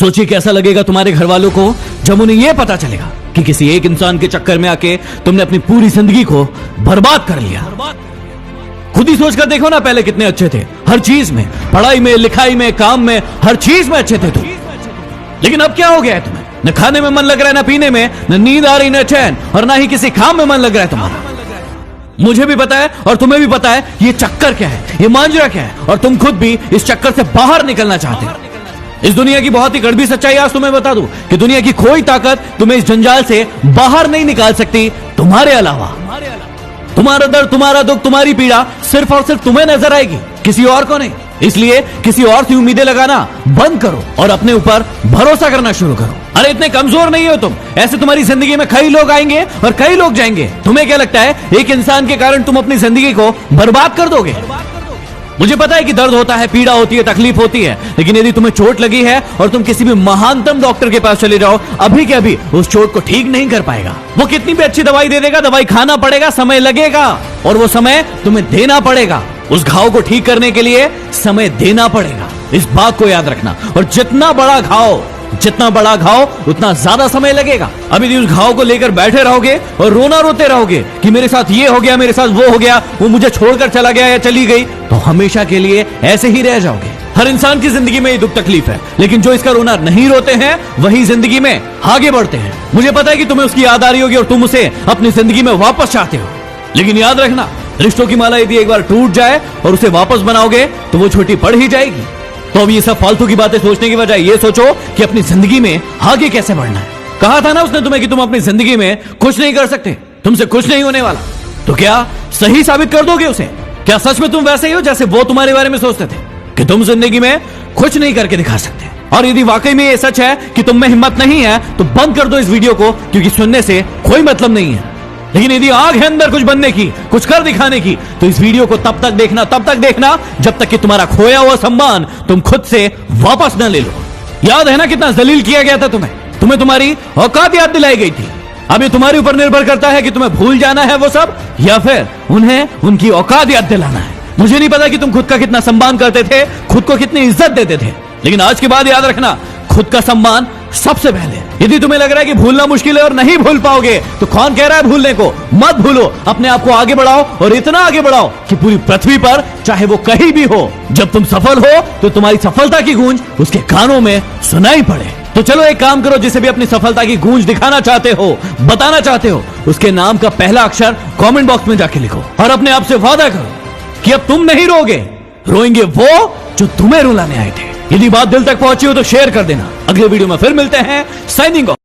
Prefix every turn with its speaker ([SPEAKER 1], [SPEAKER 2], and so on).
[SPEAKER 1] सोचिए कैसा लगेगा तुम्हारे घर वालों को जब उन्हें यह पता चलेगा कि किसी एक इंसान के चक्कर में आके तुमने अपनी पूरी जिंदगी को बर्बाद कर लिया। खुद ही सोचकर देखो ना, पहले कितने अच्छे थे हर चीज में, पढ़ाई में, लिखाई में, काम में, हर चीज में अच्छे थे तुम। लेकिन अब क्या हो गया है तुम्हें? न खाने में मन लग रहा है, न पीने में, न नींद आ रही, न चैन, और ना ही किसी काम में मन लग रहा है तुम्हारा। मुझे भी पता है और तुम्हें भी पता है ये चक्कर क्या है, ये मांजरा क्या है, और तुम खुद भी इस चक्कर से बाहर निकलना चाहते हो। इस दुनिया की बहुत ही कड़वी सच्चाई आज तुम्हें बता दूं कि दुनिया की कोई ताकत तुम्हें इस जंजाल से बाहर नहीं निकाल सकती तुम्हारे अलावा। तुम्हारा दर्द, तुम्हारा दुख, तुम्हारी पीड़ा सिर्फ और सिर्फ तुम्हें नजर आएगी, किसी और को नहीं। इसलिए किसी और से उम्मीदें लगाना बंद करो और अपने ऊपर भरोसा करना शुरू करो। अरे इतने कमजोर नहीं हो तुम, ऐसे तुम्हारी जिंदगी में कई लोग आएंगे और कई लोग जाएंगे। तुम्हें क्या लगता है एक इंसान के कारण तुम अपनी जिंदगी को बर्बाद कर दोगे? मुझे पता है कि दर्द होता है, पीड़ा होती है, तकलीफ होती है, लेकिन यदि तुम्हें चोट लगी है और तुम किसी भी महानतम डॉक्टर के पास चले जाओ, अभी के अभी उस चोट को ठीक नहीं कर पाएगा। वो कितनी भी अच्छी दवाई दे देगा, दवाई खाना पड़ेगा, समय लगेगा, और वो समय तुम्हें देना पड़ेगा। उस घाव को ठीक करने के लिए समय देना पड़ेगा, इस बात को याद रखना। और जितना बड़ा घाव उतना ज्यादा समय लगेगा। अभी यदि उस घाव को लेकर बैठे रहोगे और रोना रोते रहोगे कि मेरे साथ ये हो गया, मेरे साथ वो हो गया, वो मुझे छोड़कर चला गया या चली गई, तो हमेशा के लिए ऐसे ही रह जाओगे। हर इंसान की जिंदगी में ये दुख तकलीफ है, लेकिन जो इसका रोना नहीं रोते हैं वही जिंदगी में आगे बढ़ते हैं। मुझे पता है कि तुम्हें उसकी याद आ रही होगी और तुम उसे अपनी जिंदगी में वापस चाहते हो, लेकिन याद रखना, रिश्तों की माला यदि एक बार टूट जाए और उसे वापस बनाओगे तो वो छोटी पड़ ही जाएगी। तो अब ये सब फालतू की बातें सोचने की बजाय ये सोचो कि अपनी जिंदगी में आगे कैसे बढ़ना है। कहा था ना उसने तुम्हें कि तुम अपनी जिंदगी में कुछ नहीं कर सकते, तुमसे कुछ नहीं होने वाला। तो क्या सही साबित कर दोगे उसे? क्या सच में तुम वैसे ही हो जैसे वो तुम्हारे बारे में सोचते थे कि तुम जिंदगी में कुछ नहीं करके दिखा सकते? और यदि वाकई में ये सच है कि तुम में हिम्मत नहीं है तो बंद कर दो इस वीडियो को, क्योंकि सुनने से कोई मतलब नहीं है। लेकिन यदि आग है अंदर कुछ बनने की, कुछ कर दिखाने की, तो इस वीडियो को तब तक देखना जब तक कि तुम्हारा खोया हुआ सम्मान तुम खुद से वापस न ले लो। याद है ना कितना जलील किया गया था तुम्हें तुम्हारी औकात याद दिलाई गई थी। अब ये तुम्हारे ऊपर निर्भर करता है कि तुम्हें भूल जाना है वो सब, या फिर उन्हें उनकी औकात याद दिलाना है। मुझे नहीं पता कि तुम खुद का कितना सम्मान करते थे, खुद को कितनी इज्जत देते थे, लेकिन आज के बाद याद रखना, खुद का सम्मान सबसे पहले। यदि तुम्हें लग रहा है कि भूलना मुश्किल है और नहीं भूल पाओगे, तो कौन कह रहा है भूलने को? मत भूलो, अपने आप को आगे बढ़ाओ, और इतना आगे बढ़ाओ कि पूरी पृथ्वी पर चाहे वो कहीं भी हो, जब तुम सफल हो तो तुम्हारी सफलता की गूंज उसके कानों में सुनाई पड़े। तो चलो एक काम करो, जिसे भी अपनी सफलता की गूंज दिखाना चाहते हो, बताना चाहते हो, उसके नाम का पहला अक्षर कमेंट बॉक्स में जाके लिखो और अपने आप से वादा करो कि अब तुम नहीं रोगे, रोएंगे वो जो तुम्हें रुलाने आए थे। यदि बात दिल तक पहुंची हो तो शेयर कर देना। अगले वीडियो में फिर मिलते हैं। Signing off.